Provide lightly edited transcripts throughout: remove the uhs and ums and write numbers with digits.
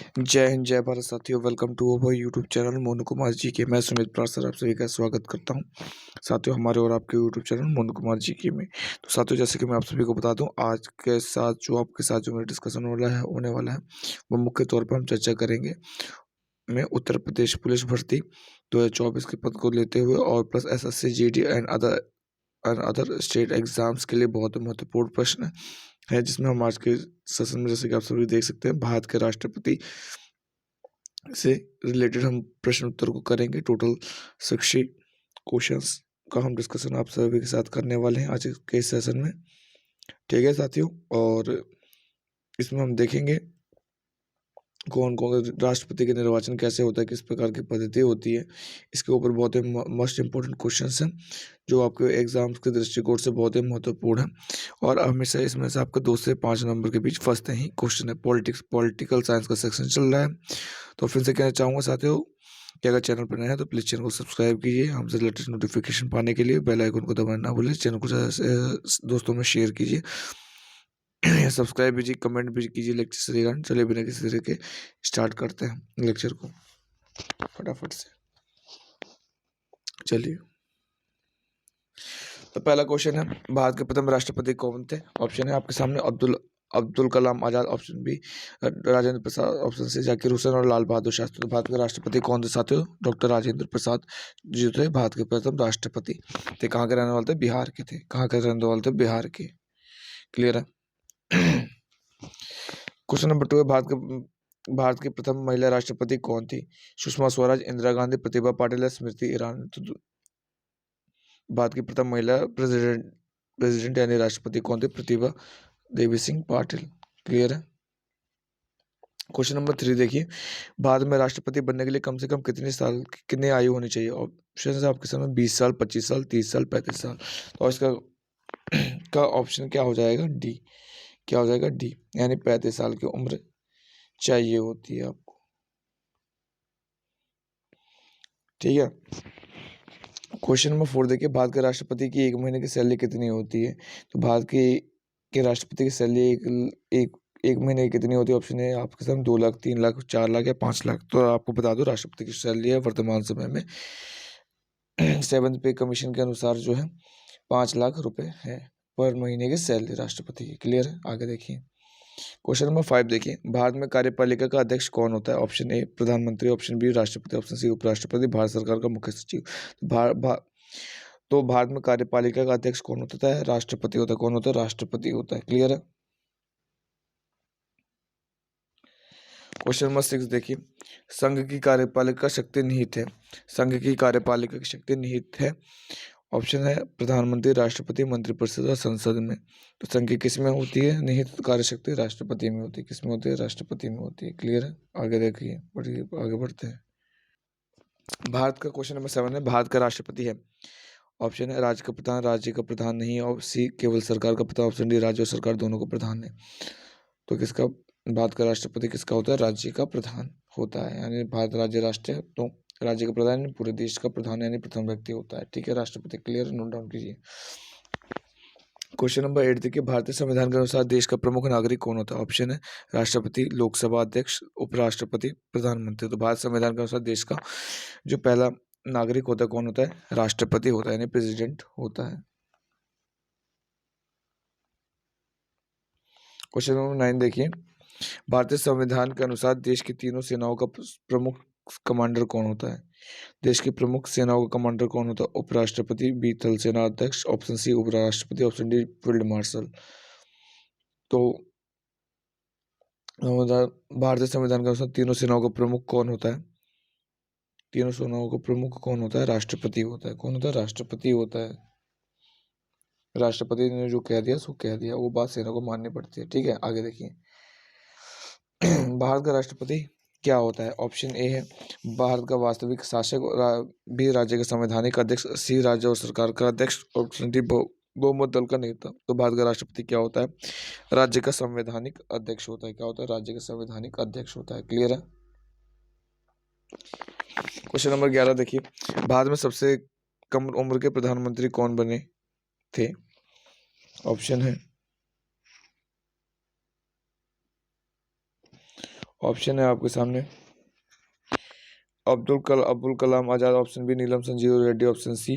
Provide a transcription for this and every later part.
जय हिंद, जय भारत साथियों। Welcome to our YouTube channel Monu Kumar ji के। मैं सुमित प्रासर आप सभी का स्वागत करता हूं साथियों हमारे और आपके यूट्यूब चैनल मोनू कुमार जी के में। तो साथियों, जैसे कि मैं आप सभी को बता दूं, आज के साथ जो आपके साथ जो मेरा डिस्कशन होने वाला है वो मुख्य तौर पर हम चर्चा करेंगे में उत्तर प्रदेश पुलिस भर्ती 2024 के पद को लेते हुए और plus SSC GD and other state exams के लिए बहुत महत्वपूर्ण प्रश्न है, जिसमें हम आज के सेशन में, जैसे कि आप सभी देख सकते हैं, भारत के राष्ट्रपति से रिलेटेड हम प्रश्न उत्तर को करेंगे। टोटल 60 क्वेश्चंस का हम डिस्कशन आप सभी के साथ करने वाले हैं आज के सेशन में। ठीक है साथियों, और इसमें हम देखेंगे कौन कौन राष्ट्रपति के निर्वाचन कैसे होता है, किस प्रकार की पद्धति होती है। इसके ऊपर बहुत ही मोस्ट इंपॉर्टेंट क्वेश्चंस हैं जो आपके एग्जाम्स के दृष्टिकोण से बहुत ही महत्वपूर्ण है, और हमेशा इसमें से आपका 2 से 5 नंबर के बीच फंसते ही क्वेश्चन है। पॉलिटिकल साइंस का सेक्शन चल रहा है। तो फिर से कहना चाहूँगा साथियों कि अगर चैनल पर नए हैं तो प्लीज़ चैनल को सब्सक्राइब कीजिए। हमसे लेटेस्ट नोटिफिकेशन पाने के लिए बेल आइकन को दबाना ना भूलें। चैनल को दोस्तों में शेयर कीजिए, सब्सक्राइब कीजिए, कमेंट भी कीजिए लेक्चर से रिगार्डिंग। चलिए बिना किसी तरह के स्टार्ट करते हैं लेक्चर को फटाफट से। चलिए, तो पहला क्वेश्चन है, भारत के प्रथम राष्ट्रपति कौन थे? ऑप्शन है आपके सामने, Abdul Kalam Azad, option B Rajendra Prasad, option C Zakir Hussain और लाल बहादुर शास्त्री। तो भारत के राष्ट्रपति कौन थे साथियों? डॉक्टर राजेंद्र प्रसाद जो थे भारत के प्रथम राष्ट्रपति थे। कहाँ के रहने वाले थे? बिहार के थे। कहाँ के रहने वाले थे? बिहार के। क्लियर है। क्वेश्चन नंबर 2 है, भारत की प्रथम महिला राष्ट्रपति कौन थी? सुषमा स्वराज, इंदिरा गांधी, प्रतिभा पाटिल या स्मृति ईरानी। तो भारत की प्रथम महिला प्रेसिडेंट यानी राष्ट्रपति कौन थे? प्रतिभा देवी सिंह पाटिल। क्लियर है। क्वेश्चन नंबर 3 देखिए, भारत में राष्ट्रपति बनने के लिए कम से कम कितने आयु होनी चाहिए? ऑप्शन है आपके सामने 20 साल, 25 साल, 30 साल, 35 साल। तो इसका का ऑप्शन क्या हो जाएगा? डी। क्या हो जाएगा? डी, यानी 35 साल की उम्र चाहिए होती है आपको। ठीक है। क्वेश्चन नंबर 4 देखिए, भारत के राष्ट्रपति की एक महीने की सैलरी कितनी होती है? तो भारत के राष्ट्रपति की सैलरी एक महीने की कितनी होती है? ऑप्शन है आपके सामने 2 लाख, 3 लाख, 4 लाख या 5 लाख। तो आपको बता दो, राष्ट्रपति की सैलरी है वर्तमान समय में 7th पे कमीशन के अनुसार जो है 5 लाख रुपए है पर महीने की सैलरी राष्ट्रपति की। क्लियर है। आगे देखिए, क्वेश्चन नंबर 5 देखिए, भारत में कार्यपालिका का अध्यक्ष कौन होता है? ऑप्शन ए प्रधानमंत्री, ऑप्शन बी राष्ट्रपति, ऑप्शन सी उपराष्ट्रपति, भारत सरकार का मुख्य सचिव। तो भारत में कार्यपालिका का अध्यक्ष कौन होता है? राष्ट्रपति होता है। कौन होता है? राष्ट्रपति होता है। क्लियर है। क्वेश्चन नंबर 6 देखिए, संघ की कार्यपालिका शक्ति निहित है। संघ की कार्यपालिका की शक्ति निहित है। ऑप्शन है प्रधानमंत्री, राष्ट्रपति, मंत्रिपरिषद और संसद में। तो संघ की किस में होती है निहित कार्य शक्ति? राष्ट्रपति में होती है। किस में होती है? राष्ट्रपति में होती है। क्लियर है। आगे देखिए, आगे बढ़ते हैं। भारत का क्वेश्चन नंबर 7 है, भारत का राष्ट्रपति है। ऑप्शन है राज्य का प्रधान, राज्य का प्रधान नहीं है, और सी केवल सरकार का प्रधान, ऑप्शन डी राज्य और सरकार दोनों का प्रधान है। तो किसका भारत का राष्ट्रपति किसका होता है? राज्य का प्रधान होता है, यानी भारत राज्य राष्ट्र है तो राज्य का प्रधान पूरे देश का प्रधान यानी प्रथम व्यक्ति होता है। ठीक है, राष्ट्रपति। क्लियर, नोट डाउन कीजिए। क्वेश्चन नंबर 8 देखिए, भारतीय संविधान के अनुसार देश का प्रमुख नागरिक कौन होता है? ऑप्शन है राष्ट्रपति, लोकसभा अध्यक्ष, उपराष्ट्रपति, प्रधानमंत्री। तो भारत संविधान के अनुसार देश का जो पहला नागरिक होता है कौन होता है? राष्ट्रपति होता है, यानी प्रेसिडेंट होता है। क्वेश्चन नंबर 9 देखिए, भारतीय संविधान के अनुसार देश की तीनों सेनाओं का प्रमुख कमांडर कौन होता है? देश की प्रमुख सेनाओं का कमांडर कौन होता है? उपराष्ट्रपति, बी थल सेना अध्यक्ष, ऑप्शन सी उपराष्ट्रपति, ऑप्शन डी फील्ड मार्शल। तो भारतीय संविधान के अनुसार तीनों सेनाओं का प्रमुख कौन होता है? तीनों सेनाओं का प्रमुख कौन होता है? राष्ट्रपति होता है। कौन होता है? राष्ट्रपति होता है। राष्ट्रपति ने जो कह दिया सो कह दिया, वो बात सेना को माननी पड़ती है। ठीक है, आगे देखिए। भारत का राष्ट्रपति क्या होता है? ऑप्शन ए है भारत का वास्तविक शासक, बी राज्य का संवैधानिक अध्यक्ष, सी राज्य और सरकार का अध्यक्ष, ऑप्शन डी बहुमत दल का नेता। तो भारत का राष्ट्रपति क्या होता है? राज्य का संवैधानिक अध्यक्ष होता है। क्या होता है? राज्य का संवैधानिक अध्यक्ष होता है। क्लियर है। क्वेश्चन नंबर 11 देखिए, भारत में सबसे कम उम्र के प्रधानमंत्री कौन बने थे? ऑप्शन है ऑप्शन है आपके सामने Abdul Kalam Azad, option B Neelam Sanjiva Reddy, option सी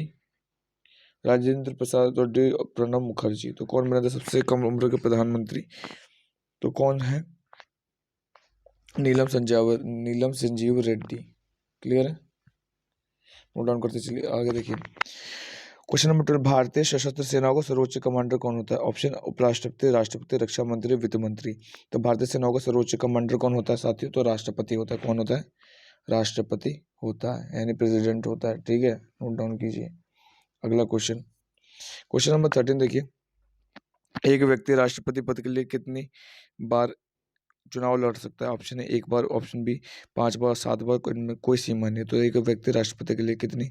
राजेंद्र प्रसाद रेड्डी, प्रणब मुखर्जी। तो कौन बना था सबसे कम उम्र के प्रधानमंत्री? तो कौन है? नीलम संजीव रेड्डी। क्लियर है, नोट डाउन करते चलिए। आगे देखिए क्वेश्चन नंबर 12, भारतीय सशस्त्र सेनाओं का सर्वोच्च कमांडर कौन होता है? ऑप्शन उपराष्ट्रपति, राष्ट्रपति, रक्षा मंत्री, वित्त मंत्री। तो भारतीय सेनाओं का सर्वोच्च कमांडर कौन होता है साथियों? तो राष्ट्रपति होता है। कौन होता है? राष्ट्रपति होता है, यानी प्रेसिडेंट होता है। ठीक है, नोट डाउन कीजिए। अगला क्वेश्चन नंबर 13 देखिए, एक व्यक्ति राष्ट्रपति पद के लिए कितनी बार चुनाव लड़ सकता है? ऑप्शन है 1 बार, ऑप्शन बी 5 बार, 7 बार, इनमें कोई सीमा नहीं है। तो एक व्यक्ति राष्ट्रपति के लिए कितनी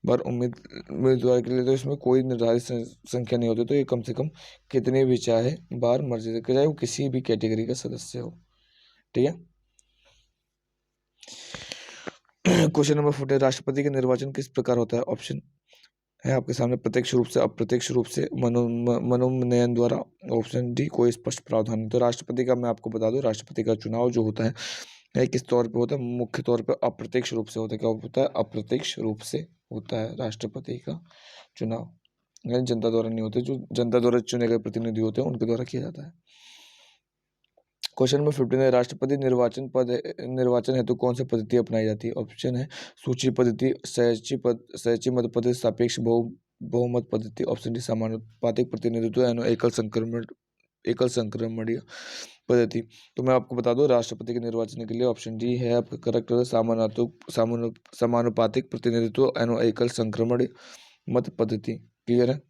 बार उम्मीदवार के लिए, तो इसमें कोई निर्धारित संख्या नहीं होती। तो ये कम से कम कितने भी चाहे बार मर्जी, चाहे वो किसी भी कैटेगरी का सदस्य हो। ठीक है। क्वेश्चन नंबर 14, राष्ट्रपति का निर्वाचन किस प्रकार होता है? ऑप्शन है आपके सामने प्रत्यक्ष रूप से, अप्रत्यक्ष रूप से, मनोनयन द्वारा, ऑप्शन डी कोई स्पष्ट प्रावधान नहीं। तो राष्ट्रपति का मैं आपको बता दूं, राष्ट्रपति का चुनाव जो होता है किस तौर पे होता है? मुख्य तौर पे अप्रत्यक्ष रूप से होता है। क्या होता है? अप्रत्यक्ष रूप से होता है राष्ट्रपति का चुनाव, यानी जनता द्वारा नहीं होते। जो जनता द्वारा चुने गए प्रतिनिधि होते हैं उनके द्वारा किया जाता है। क्वेश्चन नंबर 15 है, राष्ट्रपति निर्वाचन हेतु कौन सी पद्धति अपनाई जाती है? ऑप्शन है सूची पद्धति, सहची मत पद्धति, सापेक्ष बहुमत पद्धति, ऑप्शन डी समानुपातिक प्रतिनिधित्व यानी एकल संक्रमणीय पद्धति। तो मैं आपको बता दूं, राष्ट्रपति के निर्वाचन के लिए ऑप्शन डी है आपका करेक्ट। समानुपातिक प्रतिनिधित्व यानी एकल संक्रमणीय मत पद्धति। क्लियर है।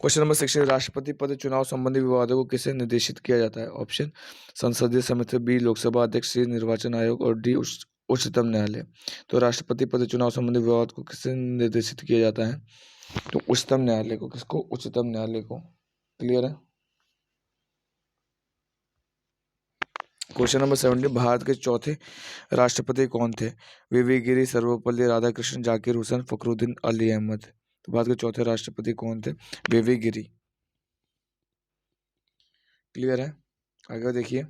क्वेश्चन नंबर 16, राष्ट्रपति पद चुनाव संबंधी विवादों को किसे निर्देशित किया जाता है? ऑप्शन संसदीय समिति, बी लोकसभा अध्यक्ष, सी निर्वाचन आयोग, और डी उच्चतम न्यायालय। तो राष्ट्रपति पद चुनाव संबंधी विवाद को किसे निर्देशित किया जाता है? तो उच्चतम न्यायालय को। किसको? उच्चतम न्यायालय को। क्लियर है। क्वेश्चन नंबर 17, भारत के चौथे राष्ट्रपति कौन थे? वीवी गिरी, सर्वपल्ली राधाकृष्णन, जाकिर हुसैन, फखरुद्दीन अली अहमद। तो भारत के चौथे राष्ट्रपति कौन थे? वीवी गिरी। क्लियर है। आगे देखिए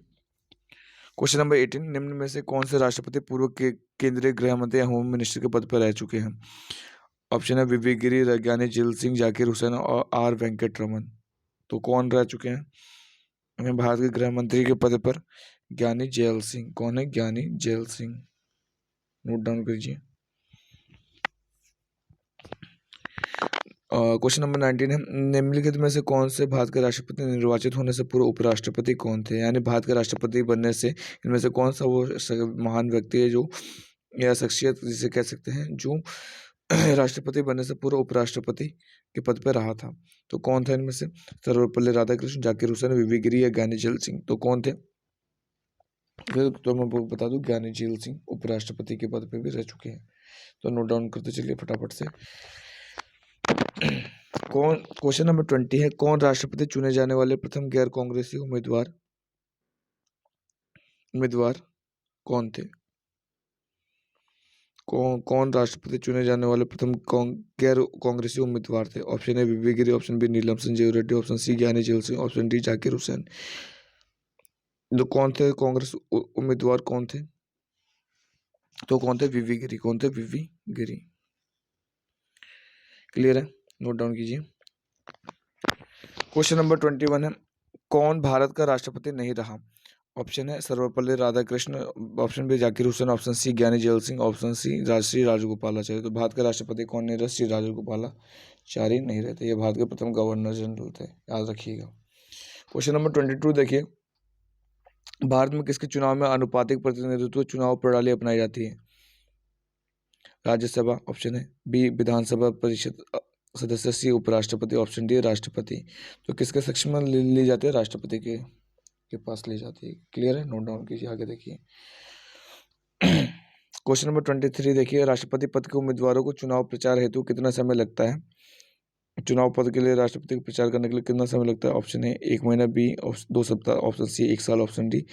क्वेश्चन नंबर 18, निम्न में से कौन से राष्ट्रपति पूर्व के केंद्रीय गृह मंत्री या होम मिनिस्टर के पद पर रह चुके हैं? ऑप्शन है विवेक गिरी, ज्ञानी जेल सिंह, जाकिर हुसैन और आर वेंकट रमन। तो कौन रह चुके हैं हमें भारत के गृह मंत्री के पद पर? ज्ञानी जेल सिंह। कौन है? ज्ञानी जेल सिंह। नोट डाउन कीजिए। क्वेश्चन नंबर 19 है, निम्नलिखित में से कौन से भारत के राष्ट्रपति निर्वाचित होने से पूर्व उपराष्ट्रपति कौन थे? यानी भारत के राष्ट्रपति बनने से इनमें से कौन सा वो महान व्यक्ति है जो, या शख्सियत जिसे कह सकते हैं, जो राष्ट्रपति बनने से पूर्व उपराष्ट्रपति के पद पर रहा था? तो कौन था इनमें से? सर्वपल्ली राधाकृष्णन, जाकिर हुसैन, वीवी गिरी या ज्ञानी जेल सिंह। तो कौन थे? तो मैं बता दूं, ज्ञानी जेल सिंह उपराष्ट्रपति के पद पर भी रह चुके हैं। तो नोट डाउन करते चलिए फटाफट से। क्वेश्चन नंबर 20 है, कौन राष्ट्रपति चुने जाने वाले प्रथम गैर कांग्रेसी उम्मीदवार कौन थे? कौन राष्ट्रपति चुने जाने वाले प्रथम गैर कांग्रेसी उम्मीदवार थे? Option A V V Giri, option B Neelam Sanjiva Reddy, option C Gyani Zail Singh, option D Zakir Hussain. जो कौन थे कांग्रेस उम्मीदवार कौन थे? तो कौन थे? वीवी गिरी। कौन थे? वीवी गिरी। क्लियर है, नोट डाउन कीजिए। क्वेश्चन नंबर 21 है, कौन भारत का राष्ट्रपति नहीं रहा? ऑप्शन है Sarvepalli Radhakrishna, option B Zakir Hussain, option C Gyani Zail Singh, option C Shri Rajagopalachari. तो भारत के राष्ट्रपति कौन नहीं रहे? श्री राजगोपालाचारी नहीं रहते। ये भारत के प्रथम गवर्नर जनरल थे, याद रखिएगा। क्वेश्चन नंबर 22 देखिए, भारत में किसके चुनाव में अनुपातिक प्रतिनिधित्व चुनाव प्रणाली अपनाई जाती है? राज्यसभा, ऑप्शन है बी विधानसभा परिषद सदस्य, सी उपराष्ट्रपति, ऑप्शन डी राष्ट्रपति। तो किसके सक्षम में ली जाती है? राष्ट्रपति के पास ली जाती है। क्लियर है, नोट डाउन कीजिए। आगे देखिए क्वेश्चन नंबर 23 देखिए, राष्ट्रपति पद के उम्मीदवारों को चुनाव प्रचार हेतु कितना समय लगता है? चुनाव पद के लिए राष्ट्रपति को प्रचार करने के लिए कितना समय लगता है? ऑप्शन है 1 महीना, बी 2 सप्ताह, ऑप्शन सी 1 साल, ऑप्शन डी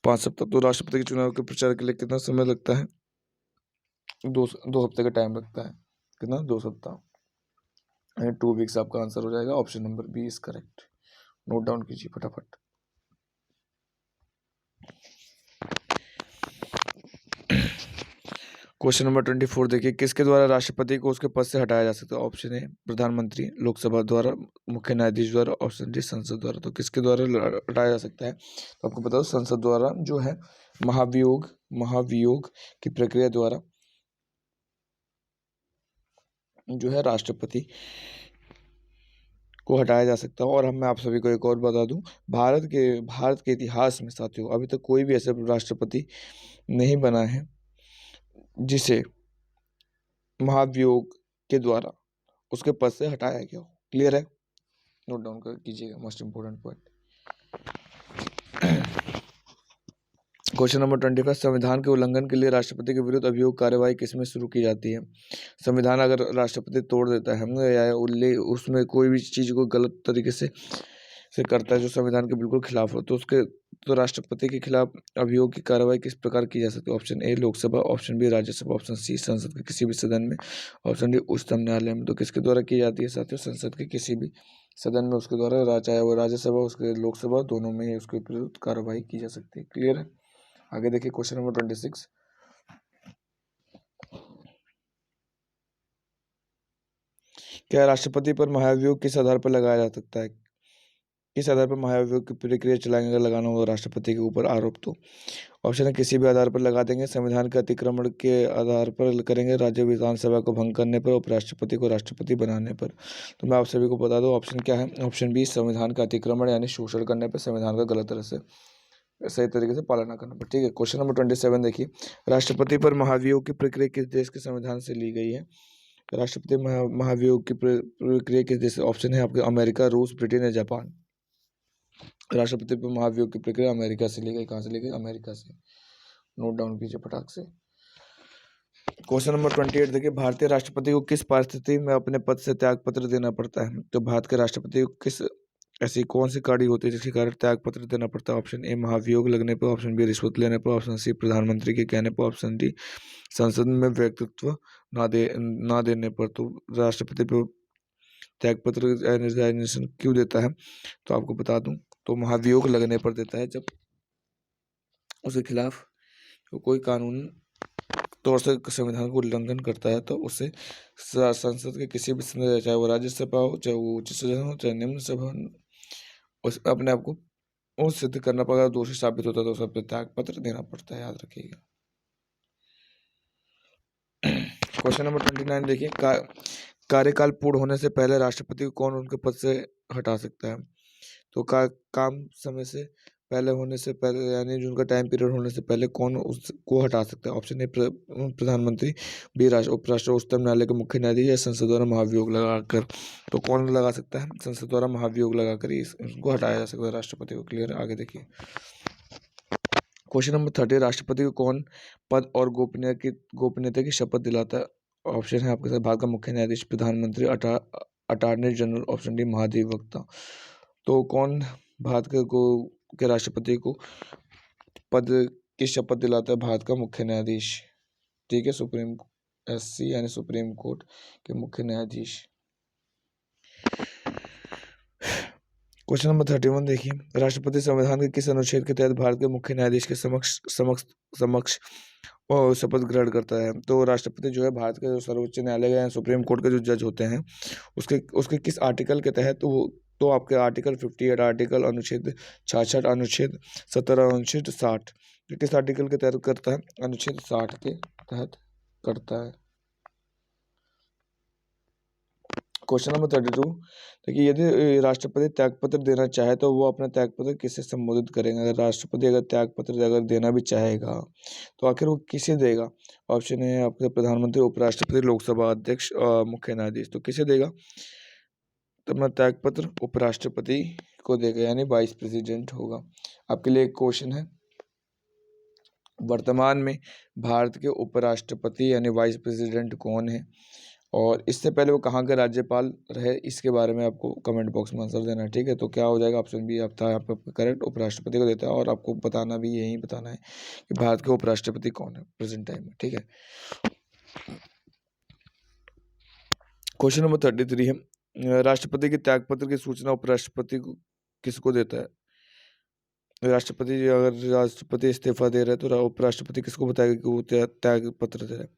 5 सप्ताह। तो राष्ट्रपति के चुनाव के प्रचार के लिए कितना समय लगता है? 2 हफ्ते का टाइम लगता है। कितना? 2 सप्ताह, 2 वीक्स आपका आंसर हो जाएगा। Option number B is correct. Note down कीजिए फटाफट। क्वेश्चन नंबर 24 देखिए, किसके द्वारा राष्ट्रपति को उसके पद से हटाया जा सकता है? ऑप्शन ए प्रधानमंत्री, लोकसभा द्वारा, मुख्य न्यायाधीश द्वारा, ऑप्शन डी संसद द्वारा। तो किसके द्वारा हटाया जा सकता है? तो आपको बता दो संसद द्वारा जो है महाभियोग की प्रक्रिया द्वारा जो है राष्ट्रपति को हटाया जा सकता है। और मैं आप सभी को एक और बता दूं, भारत के इतिहास में साथियों अभी तक कोई भी ऐसा राष्ट्रपति नहीं बना है जिसे महाभियोग के द्वारा उसके पद से हटाया गया हो। क्लियर है? नोट डाउन कर कीजिएगा, most important point. Question number 25, संविधान के उल्लंघन के लिए राष्ट्रपति के विरुद्ध अभियोग कार्यवाही किसमें शुरू की जाती है? संविधान अगर राष्ट्रपति तोड़ देता है या उसमें कोई भी चीज़ को गलत तरीके से करता है जो संविधान के बिल्कुल खिलाफ हो, तो राष्ट्रपति के खिलाफ अभियोग की कार्रवाई किस प्रकार की जा सकती है? Option A Lok Sabha, option B Rajya Sabha, option C संसद के किसी भी सदन में, ऑप्शन डी उच्चतम न्यायालय में। तो किसके द्वारा की जाती है साथियों? संसद के किसी भी सदन में उसके द्वारा, चाहे वो राज्यसभा उसके लोकसभा दोनों में ही उसके विरुद्ध कार्रवाई की जा सकती है। क्लियर है? आगे देखिए क्वेश्चन नंबर 26, क्या राष्ट्रपति पर महाभियोग किस आधार पर लगाया जा सकता है? किस आधार पर महाभियोग की प्रक्रिया चलाएंगे अगर लगाना होगा राष्ट्रपति के ऊपर आरोप? तो ऑप्शन है किसी भी आधार पर लगा देंगे, संविधान के अतिक्रमण के आधार पर करेंगे, राज्य विधानसभा को भंग करने पर, उपराष्ट्रपति को राष्ट्रपति बनाने पर। तो मैं आप सभी को बता दूं ऑप्शन क्या है? ऑप्शन बी संविधान का अतिक्रमण यानी शोषण करने पर, संविधान का गलत तरह से सही तरीके से पालना करने पर। ठीक है, क्वेश्चन नंबर 27 देखिए, राष्ट्रपति पर महाभियोग की प्रक्रिया किस देश के संविधान से ली गई है? राष्ट्रपति महाभियोग की प्रक्रिया किस देश? ऑप्शन है आपके अमेरिका, रूस, ब्रिटेन या जापान। राष्ट्रपति पर महाभियोग की प्रक्रिया अमेरिका से ली गई। कहाँ से ली गई? अमेरिका से। नोट डाउन कीजिए फटाक से। क्वेश्चन नंबर 28 देखिए, भारतीय राष्ट्रपति को किस परिस्थिति में अपने पद से त्याग पत्र देना पड़ता है? तो भारत के राष्ट्रपति को किस ऐसी कौन सी कड़ी होती है जिसके कारण त्याग पत्र देना पड़ता है? ऑप्शन ए महाभियोग लगने पर, ऑप्शन बी रिश्वत लेने पर, ऑप्शन सी प्रधानमंत्री के कहने पर, ऑप्शन डी संसद में व्यक्तित्व ना देने पर। तो राष्ट्रपति पर त्याग पत्र रिजाइनेशन क्यों देता है? तो आपको बता दूं, तो महाभियोग लगने पर देता है, जब उसके खिलाफ तो कोई कानून तौर से संविधान को उल्लंघन करता है, तो उसे संसद के किसी भी सदन, चाहे वो राज्यसभा हो, चाहे वो उच्च सदन हो, चाहे निम्न सभा, उस अपने आप को वो सिद्ध करना पड़ेगा, दोषी साबित होता है तो उसे अपने त्याग पत्र देना पड़ता है, याद रखिएगा। क्वेश्चन नंबर 29 देखिए, कार्यकाल पूर्ण होने से पहले राष्ट्रपति को कौन उनके पद से हटा सकता है? तो काम समय से पहले होने से पहले यानी जो उनका टाइम पीरियड होने से पहले कौन उसको हटा सकता है? ऑप्शन ए प्रधानमंत्री, बी उपराष्ट्रपति, उच्चतम न्यायालय के मुख्य न्यायाधीश या संसद द्वारा महाभियोग लगाकर। तो कौन लगा सकता है? संसद द्वारा महाभियोग लगाकर इसको हटाया जा सकता है राष्ट्रपति को। क्लियर है? आगे देखिए क्वेश्चन नंबर 30, राष्ट्रपति को कौन पद और गोपनीयता की शपथ दिलाता है? ऑप्शन है आपके साथ भारत का मुख्य न्यायाधीश, प्रधानमंत्री, अटॉर्नी जनरल, ऑप्शन डी महाधिवक्ता। तो कौन भारत के राष्ट्रपति को पद की शपथ दिलाता है? भारत का मुख्य न्यायाधीश। ठीक है, सुप्रीम एससी यानी सुप्रीम कोर्ट के मुख्य न्यायाधीश। क्वेश्चन नंबर 31 देखिए, राष्ट्रपति संविधान के किस अनुच्छेद के तहत भारत के मुख्य न्यायाधीश के समक्ष शपथ ग्रहण करता है? तो राष्ट्रपति जो है भारत के जो सर्वोच्च न्यायालय या सुप्रीम कोर्ट के जो जज होते हैं उसके किस आर्टिकल के तहत? तो आपके आर्टिकल 58, आर्टिकल अनुच्छेद 66, अनुच्छेद 17, अनुच्छेद 60। किस आर्टिकल के तहत करता है? अनुच्छेद 60 के तहत करता है। क्वेश्चन नंबर 32 देखिए, यदि राष्ट्रपति त्यागपत्र देना चाहे तो वो अपना त्यागपत्र किससे संबोधित करेंगे? अगर राष्ट्रपति अगर त्यागपत्र अगर देना भी चाहेगा तो आखिर वो किसे देगा? ऑप्शन है आपके प्रधानमंत्री, उपराष्ट्रपति, लोकसभा अध्यक्ष, मुख्य न्यायाधीश। तो किसे देगा? तो अपना त्यागपत्र उपराष्ट्रपति को देगा, यानी वाइस प्रेसिडेंट होगा। आपके लिए एक क्वेश्चन है, वर्तमान में भारत के उपराष्ट्रपति यानी वाइस प्रेसिडेंट कौन है और इससे पहले वो कहाँ के राज्यपाल रहे? इसके बारे में आपको कमेंट बॉक्स में आंसर देना है। ठीक है, तो क्या हो जाएगा? ऑप्शन बी आपका यहाँ पे करेक्ट, उपराष्ट्रपति को देता है। और आपको बताना भी यही बताना है कि भारत के उपराष्ट्रपति कौन है प्रेजेंट टाइम में। ठीक है, क्वेश्चन नंबर 33 है, राष्ट्रपति के त्यागपत्र की सूचना उपराष्ट्रपति को किसको देता है? अगर राष्ट्रपति इस्तीफा दे रहे हैं तो उपराष्ट्रपति किसको बताएगा कि वो त्याग पत्र दे रहे हैं?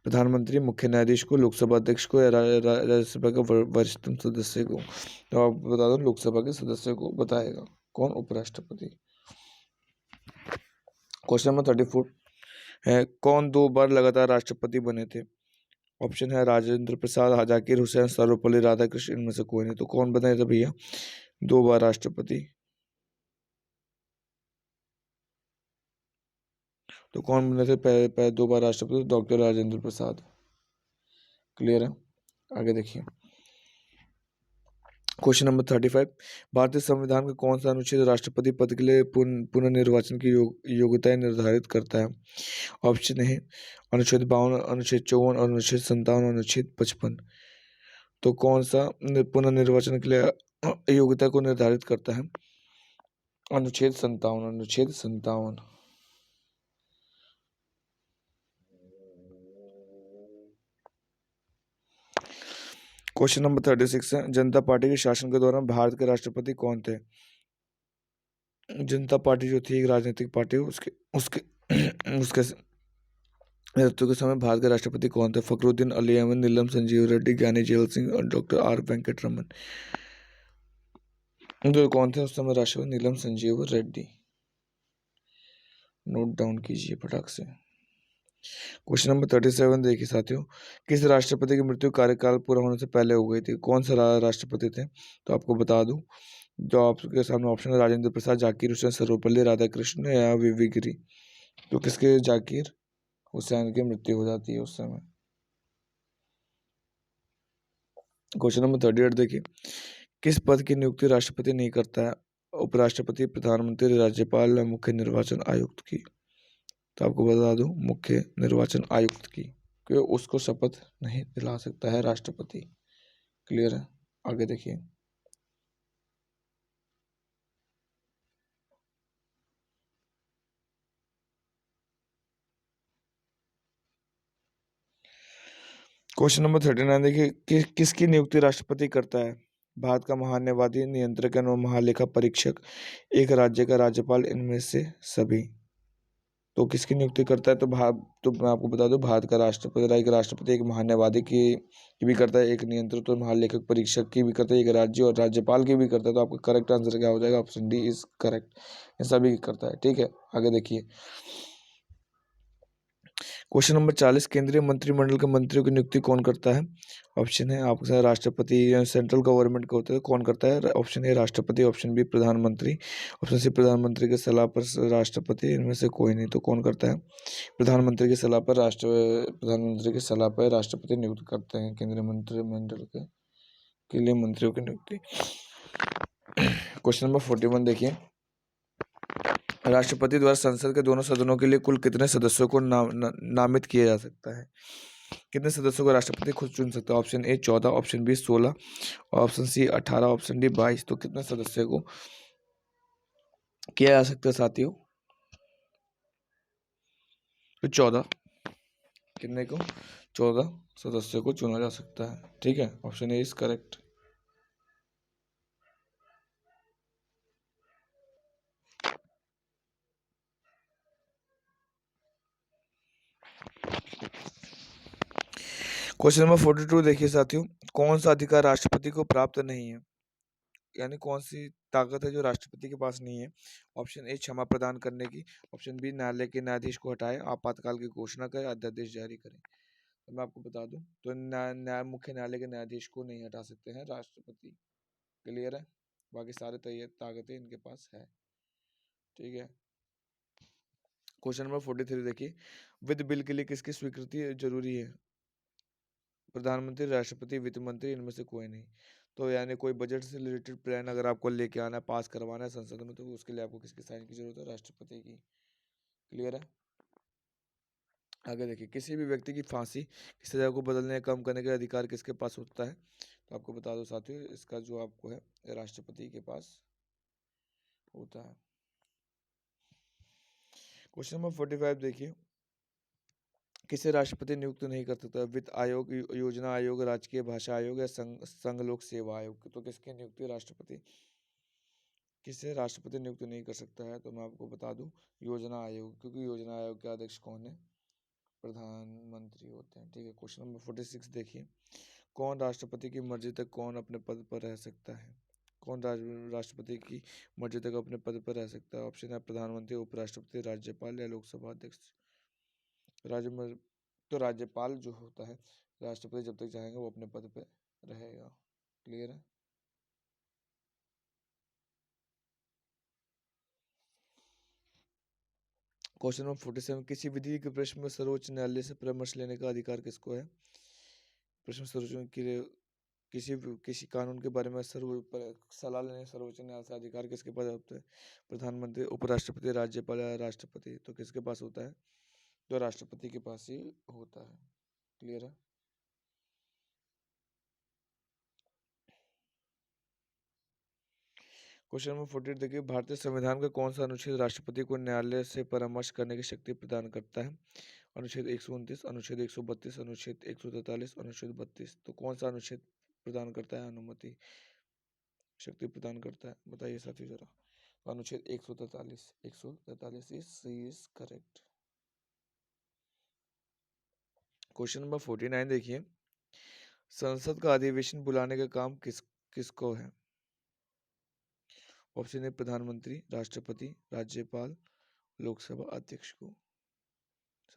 प्रधानमंत्री, मुख्य न्यायाधीश को, लोकसभा अध्यक्ष को, या राज्यसभा के वरिष्ठतम सदस्य को? तो आप बता दो, लोकसभा के सदस्य को बताएगा। कौन? उपराष्ट्रपति। क्वेश्चन नंबर 34 है, कौन 2 बार लगातार राष्ट्रपति बने थे? ऑप्शन है राजेंद्र प्रसाद, जाकिर हुसैन, सर्वपल्ली राधाकृष्ण, इनमें से कोई नहीं। तो कौन बने थे भैया 2 बार राष्ट्रपति? तो कौन बने थे 2 बार राष्ट्रपति? डॉक्टर राजेंद्र प्रसाद। क्लियर है? आगे देखिए, क्वेश्चन नंबर 35, भारतीय संविधान का कौन सा अनुच्छेद राष्ट्रपति पद के लिए पुनर्निर्वाचन की योग्यताएं निर्धारित करता है? ऑप्शन है अनुच्छेद 52, अनुच्छेद 54, अनुच्छेद 57, अनुच्छेद 55। तो कौन सा पुनर्निर्वाचन के लिए योग्यता को निर्धारित करता है? अनुच्छेद 57, अनुच्छेद 57। क्वेश्चन नंबर 36 है, जनता पार्टी के शासन के दौरान भारत के राष्ट्रपति कौन थे? जनता पार्टी जो थी एक राजनीतिक पार्टी, उसके उसके उसके नेतृत्व के समय भारत के राष्ट्रपति कौन थे? फखरुद्दीन अली अहमद, नीलम संजीव रेड्डी, ज्ञानी जेल सिंह और डॉक्टर आर वेंकट रमन। तो कौन थे उस समय राष्ट्रपति? नीलम संजीव रेड्डी। नोट डाउन कीजिए फटाक से। क्वेश्चन नंबर 37 देखिए साथियों, किस राष्ट्रपति की मृत्यु कार्यकाल पूरा होने से पहले हो गई थी? कौन सा राष्ट्रपति थे? तो आपको बता दूं, जो आपके सामने ऑप्शन है, राजेंद्र प्रसाद, जाकिर हुसैन, सर्वपल्ली राधाकृष्ण या वीवी गिरी। तो किसके जाकिर हुसैन की मृत्यु हो जाती है उस समय। क्वेश्चन नंबर 38 देखिए, किस पद की नियुक्ति राष्ट्रपति नहीं करता है? उपराष्ट्रपति, प्रधानमंत्री, राज्यपाल या मुख्य निर्वाचन आयुक्त की? तो आपको बता दूं, मुख्य निर्वाचन आयुक्त की, क्योंकि उसको शपथ नहीं दिला सकता है राष्ट्रपति। क्लियर है? आगे देखिए, क्वेश्चन नंबर 39 देखिए, किसकी नियुक्ति राष्ट्रपति करता है? भारत का महान्यायवादी, नियंत्रक एवं महालेखा परीक्षक, एक राज्य का राज्यपाल, इनमें से सभी। तो किसकी नियुक्ति करता है? तो मैं आपको बता दूं, भारत का राष्ट्रपति, एक राष्ट्रपति, एक महान्यायवादी की भी करता है, एक नियंत्रक तो महालेखक परीक्षक की भी करता है, एक राज्य और राज्यपाल की भी करता है। तो आपका करेक्ट आंसर क्या हो जाएगा? ऑप्शन डी इज करेक्ट, इन सभी की करता है। ठीक है, आगे देखिए, क्वेश्चन नंबर 40, केंद्रीय मंत्रिमंडल के मंत्रियों की नियुक्ति कौन करता है? ऑप्शन है आपके साथ राष्ट्रपति, सेंट्रल गवर्नमेंट का होता है, कौन करता है? ऑप्शन ए राष्ट्रपति, ऑप्शन बी प्रधानमंत्री, ऑप्शन सी प्रधानमंत्री की सलाह पर राष्ट्रपति, इनमें से कोई नहीं। तो कौन करता है? प्रधानमंत्री की सलाह पर राष्ट्रपति नियुक्त करते हैं केंद्रीय मंत्रिमंडल के लिए मंत्रियों की नियुक्ति। क्वेश्चन नंबर 41 देखिए, राष्ट्रपति द्वारा संसद के दोनों सदनों के लिए कुल कितने सदस्यों को नामित किया जा सकता है? कितने सदस्यों को राष्ट्रपति खुद चुन सकता है? Option A 14, option B 16, option C 18, option D 22। तो कितने सदस्यों को किया जा सकता है साथियों? तो 14। कितने को? 14 सदस्यों को चुना जा सकता है। ठीक है, option A is correct. Question number 42 देखिए साथियों, कौन सा अधिकार राष्ट्रपति को प्राप्त नहीं है? यानी कौन सी ताकत है जो राष्ट्रपति के पास नहीं है? ऑप्शन ए क्षमा प्रदान करने की, ऑप्शन बी न्यायालय के न्यायाधीश को हटाए, आपातकाल की घोषणा करे, अध्यादेश जारी करे। तो मैं आपको बता दूं, तो मुख्य न्यायालय के न्यायाधीश को नहीं हटा सकते हैं राष्ट्रपति। क्लियर है? बाकी सारे ताकतें इनके पास है। ठीक है, क्वेश्चन नंबर 43 देखिए, वित्त बिल के लिए किसकी स्वीकृति जरूरी है? प्रधानमंत्री, राष्ट्रपति, वित्त मंत्री, इनमें से कोई नहीं। तो यानी कोई बजट से रिलेटेड प्लान अगर आपको लेके आना है, पास करवाना है संसद में, तो उसके लिए आपको किसकी साइन की जरूरत है? राष्ट्रपति की। क्लियर है? आगे देखिए, किसी भी व्यक्ति की फांसी की सजा को बदलने या कम करने का अधिकार किसके पास होता है? तो आपको बता दो साथियों, इसका जो आपको है राष्ट्रपति के पास होता है। क्वेश्चन नंबर 45 देखिए, किसे राष्ट्रपति नियुक्त नहीं कर सकता? वित्त आयोग, योजना आयोग, राजकीय भाषा आयोग या संघ लोक सेवा आयोग। तो किसकी नियुक्ति राष्ट्रपति किसे राष्ट्रपति नियुक्त नहीं कर सकता है? तो मैं आपको बता दूं, योजना आयोग, क्योंकि योजना आयोग के अध्यक्ष कौन है? प्रधानमंत्री होते हैं। ठीक है, क्वेश्चन नंबर 46 देखिए, कौन राष्ट्रपति की मर्जी तक कौन अपने पद पर रह सकता है? कौन राष्ट्रपति की मर्जी तक अपने पद पर रह सकता है? ऑप्शन है प्रधानमंत्री, उपराष्ट्रपति, राज्यपाल या लोकसभा अध्यक्ष। राज्य में तो राज्यपाल जो होता है, राष्ट्रपति जब तक चाहेंगे वो अपने पद पे रहेगा। क्लियर है? क्वेश्चन नंबर 47, किसी विधि के प्रश्न में सर्वोच्च न्यायालय से परामर्श लेने का अधिकार किसको है? प्रश्न सर्वोच्च किसी कानून के बारे में सलाह लेने सर्वोच्च न्यायालय से अधिकार किसके पास होता है? प्रधानमंत्री, उपराष्ट्रपति, राज्यपाल या राष्ट्रपति। तो किसके पास होता है? तो राष्ट्रपति के पास ही होता है। क्लियर है? क्वेश्चन नंबर 48 देखिए, भारतीय संविधान का कौन सा अनुच्छेद राष्ट्रपति को न्यायालय से परामर्श करने की शक्ति प्रदान करता है? अनुच्छेद 129, अनुच्छेद 132, अनुच्छेद 143, अनुच्छेद 32। तो कौन सा अनुच्छेद प्रदान करता है अनुमति, शक्ति प्रदान करता है? बताइए साथियों जरा। अनुच्छेद 143, 143 इज करेक्ट। क्वेश्चन नंबर 49 देखिए, संसद का अधिवेशन बुलाने का काम किसको है? ऑप्शन ए प्रधानमंत्री, राष्ट्रपति, राज्यपाल, लोकसभा अध्यक्ष को।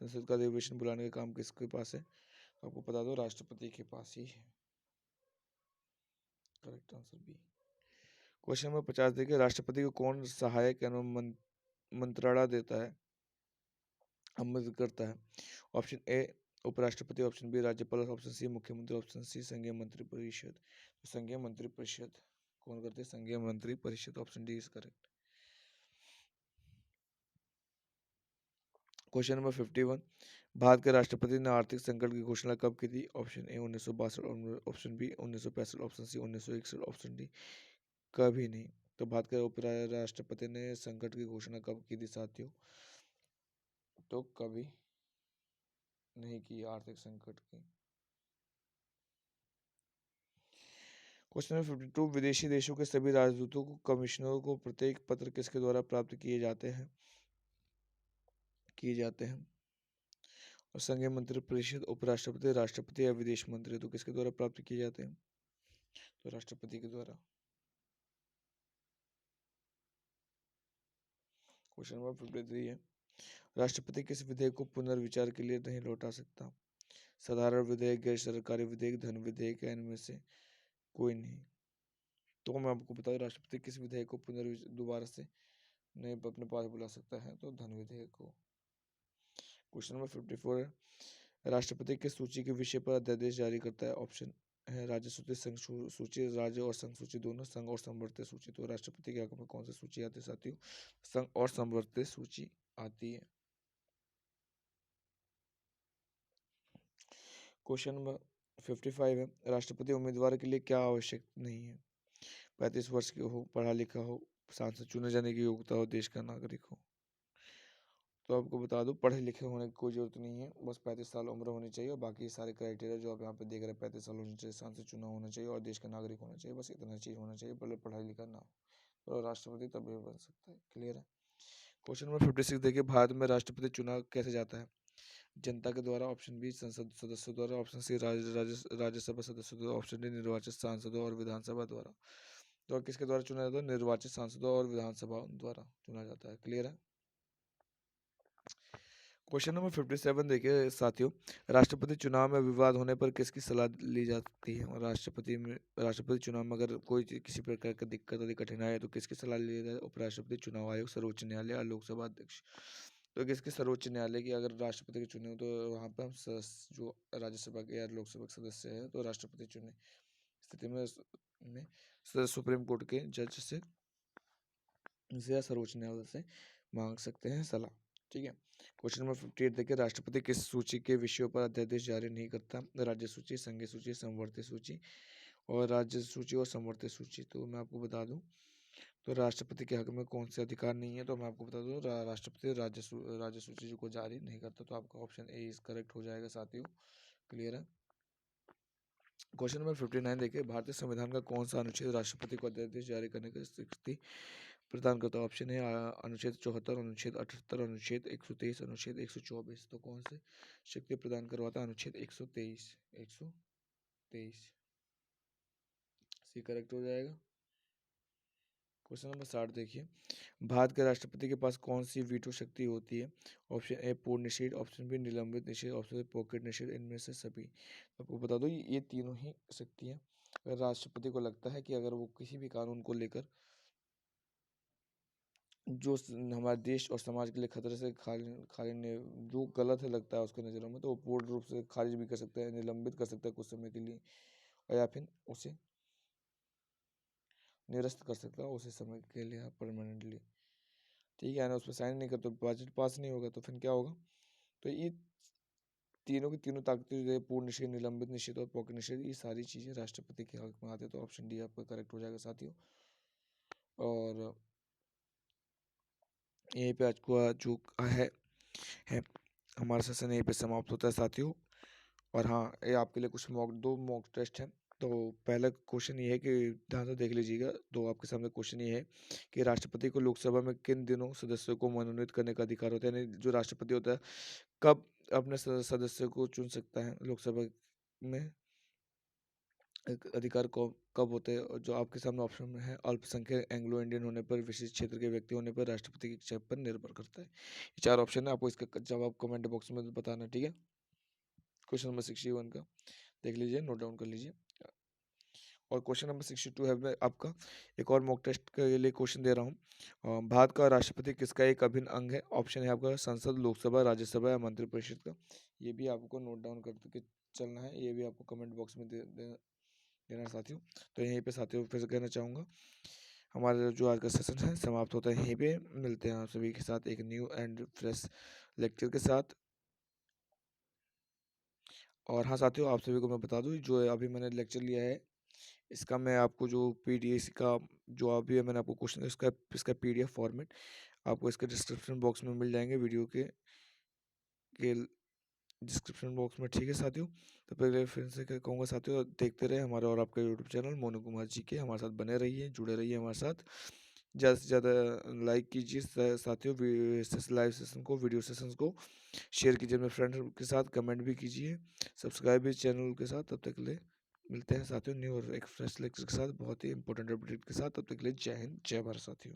संसद का अधिवेशन बुलाने का काम किसके पास है? आपको बता दो, राष्ट्रपति के पास ही है। Correct answer B. Question number 50 देखिए, राष्ट्रपति को कौन सहायक एवं मंत्रणा देता है, अमृत करता है? ऑप्शन ए उपराष्ट्रपति, ऑप्शन बी राज्यपाल, ऑप्शन सी मुख्यमंत्री, ऑप्शन सी संघीय मंत्री परिषद। तो संघीय मंत्री परिषद कौन करते हैं? संघीय मंत्री परिषद। Option D is correct. Question number 51, Bharat के राष्ट्रपति ने आर्थिक संकट की घोषणा कब की थी? Option A 1962, option B 1965, option C 1961, option D कभी नहीं। तो भारत के उपराष्ट्रपति ने संकट की घोषणा कब की थी साथियों? तो कभी नहीं की आर्थिक संकट की। क्वेश्चन नंबर 52, विदेशी देशों के सभी राजदूतों को, कमिश्नरों को प्रत्येक पत्र किसके द्वारा प्राप्त किए जाते हैं? और संघीय मंत्री परिषद, उपराष्ट्रपति, राष्ट्रपति या विदेश मंत्री। तो किसके द्वारा प्राप्त किए जाते हैं? तो राष्ट्रपति के द्वारा। क्वेश्चन नंबर 53 है, राष्ट्रपति किस विधेयक को पुनर्विचार के लिए नहीं लौटा सकता? साधारण विधेयक, गैर सरकारी विधेयक, धन विधेयक या इनमें से कोई नहीं। तो मैं आपको बता दूं, राष्ट्रपति किस विधेयक को दोबारा से नहीं अपने पास बुला सकता है? तो धन विधेयक को। क्वेश्चन नंबर 54 है, राष्ट्रपति किस सूची के विषय पर अध्यादेश जारी करता है? ऑप्शन है राज्य सूची, संघ सूची, राज्य और संघ सूची दोनों, संघ और समवर्ती सूची। तो राष्ट्रपति के हक में कौन सी सूची आती है साथियों? संघ और समवर्ती सूची आती है। क्वेश्चन नंबर 55 है, राष्ट्रपति उम्मीदवार के लिए क्या आवश्यक नहीं है? 35 वर्ष के हो, पढ़ा लिखा हो, सांसद चुने जाने की योग्यता हो, देश का नागरिक हो। तो आपको बता दूं, पढ़े लिखे होने की कोई जरूरत नहीं है, बस 35 साल उम्र होनी चाहिए और बाकी सारे क्राइटेरिया जो आप यहाँ पे देख रहे हैं, 35 साल होना चाहिए, सांसद चुना होना चाहिए और देश का नागरिक होना चाहिए। बस इतना चीज़ होना चाहिए, भले पढ़ा लिखा ना हो, तो राष्ट्रपति तभी बन सकता है। क्लियर है? क्वेश्चन नंबर 56 देखिए, भारत में राष्ट्रपति चुनाव कैसे जाता है? जनता के द्वारा, ऑप्शन बी संसद सदस्यों द्वारा, ऑप्शन सी राज्यसभा सदस्यों द्वारा, ऑप्शन डी निर्वाचित सांसदों और विधानसभा द्वारा। तो किसके द्वारा चुना जाता है? निर्वाचित सांसदों और विधानसभा द्वारा चुना जाता है। क्लियर है? क्वेश्चन नंबर 57 देखिए साथियों, राष्ट्रपति चुनाव में विवाद होने पर किसकी सलाह ली जाती है? और राष्ट्रपति चुनाव में अगर किसी प्रकार का दिक्कत या कठिनाई है तो किसकी सलाह ली जाती है? उपराष्ट्रपति, चुनाव आयोग, सर्वोच्च न्यायालय और लोकसभा अध्यक्ष। तो किसके? सर्वोच्च न्यायालय की। अगर राष्ट्रपति के चुने हो तो वहाँ पर हम जो राज्यसभा के या लोकसभा के सदस्य है तो राष्ट्रपति चुने स्थिति में सुप्रीम कोर्ट के जज से या सर्वोच्च न्यायालय से मांग सकते हैं सलाह। ठीक है। क्वेश्चन नंबर 58 देखिए, राष्ट्रपति किस सूची के विषयों पर अध्यादेश जारी नहीं करता? राज्य सूची, संघीय सूची, समवर्ती सूची और राज्य सूची और समवर्ती सूची। तो मैं आपको बता दूं, तो राष्ट्रपति के हक में कौन से अधिकार नहीं है? तो मैं आपको बता दूं, राष्ट्रपति राज्य सूची को जारी नहीं करता। तो आपका ऑप्शन ए इज करेक्ट हो जाएगा साथियों। क्लियर है? क्वेश्चन नंबर 59 देखिए, भारतीय संविधान का कौन सा अनुच्छेद राष्ट्रपति को अध्यादेश जारी करने की शक्ति प्रदान करता है। ऑप्शन है अनुच्छेद 74, अनुच्छेद 78, अनुच्छेद 123, अनुच्छेद 124। तो कौन से शक्ति प्रदान करवाता है? अनुच्छेद 123। 123 सी करेक्ट हो जाएगा। क्वेश्चन नंबर 60 देखिए, भारत के राष्ट्रपति के पास कौन सी वीटो शक्ति होती है? ऑप्शन ए पूर्ण निषेध, ऑप्शन बी निलंबित निषेध, ऑप्शन सी पॉकेट निषेध, इनमें से सभी। आपको बता दो ये तीनों ही शक्तियां अगर राष्ट्रपति को लगता है कि अगर वो किसी भी कानून को लेकर जो हमारे देश और समाज के लिए खतरे से खाली खाली जो गलत है लगता है उसके नज़रों में, तो वो पूर्ण रूप से खारिज भी कर सकता है, निलंबित कर सकता है कुछ समय के लिए, और या फिर उसे निरस्त कर सकता है उसी समय के लिए परमानेंटली। ठीक है ना, उस पर साइन नहीं कर तो बजट पास नहीं होगा, तो फिर क्या होगा? तो ये तीनों की तीनों ताकतें जो है पूर्ण निषेध, निलंबित निषेध और पॉकेट निषेध, ये सारी चीज़ें राष्ट्रपति के हक में आते हैं। तो ऑप्शन डी आपका करेक्ट हो जाएगा साथियों। और यहीं पे आज को जो है हमारा सेशन यहीं पे समाप्त होता है साथियों। और हाँ, ये आपके लिए कुछ दो मॉक टेस्ट हैं। तो पहला क्वेश्चन ये है कि ध्यान से देख लीजिएगा। तो आपके सामने क्वेश्चन ये है कि राष्ट्रपति को लोकसभा में किन दिनों सदस्यों को मनोनीत करने का अधिकार होता है? यानी जो राष्ट्रपति होता है कब अपने सदस्य को चुन सकता है लोकसभा में? एक अधिकार को कब होते हैं? और जो आपके सामने ऑप्शन में है, अल्पसंख्यक, एंग्लो इंडियन होने पर, विशिष्ट क्षेत्र के व्यक्ति होने पर, राष्ट्रपति की इच्छा पर निर्भर करता है। ये चार ऑप्शन है, आपको इसका जवाब कमेंट बॉक्स में बताना। ठीक है, क्वेश्चन नंबर 61 का देख लीजिए, नोट डाउन कर लीजिए। और क्वेश्चन नंबर 62 है मैं आपका एक और मॉक टेस्ट के लिए क्वेश्चन दे रहा हूँ। भारत का राष्ट्रपति किसका एक अभिन्न अंग है? ऑप्शन है आपका संसद, लोकसभा, राज्यसभा या मंत्रिपरिषद का। ये भी आपको नोट डाउन करके चलना है, ये भी आपको कमेंट बॉक्स में देना साथियों। तो यहीं पे साथियों फिर से कहना चाहूँगा, हमारा जो आज का सेशन है समाप्त होता है यहीं पे। मिलते हैं आप सभी के साथ एक न्यू एंड फ्रेश लेक्चर के साथ। और हाँ साथियों, आप सभी को मैं बता दूँ, जो अभी मैंने लेक्चर लिया है इसका मैं आपको जो पीडीएफ का जो अभी है मैंने आपको क्वेश्चन इसका पीडीएफ फॉर्मेट आपको इसके डिस्क्रिप्शन बॉक्स में मिल जाएंगे, वीडियो के डिस्क्रिप्शन बॉक्स में। ठीक है साथियों, तो पहले फिर से कहूँगा साथियों, देखते रहे हमारा और आपका यूट्यूब चैनल मोनू कुमार जी के। हमारे साथ बने रहिए, जुड़े रहिए हमारे साथ। ज़्यादा से ज़्यादा लाइक कीजिए साथियों लाइव सेशन को, वीडियो सेशंस को शेयर कीजिए अपने फ्रेंड के साथ, कमेंट भी कीजिए, सब्सक्राइब भी चैनल के साथ। तब तक के लिए मिलते हैं साथियों न्यू और एक फ्रेश लेक्चर के साथ, बहुत ही इंपॉर्टेंट अपडेट के साथ। तब तक के लिए जय हिंद, जय भारत साथियों।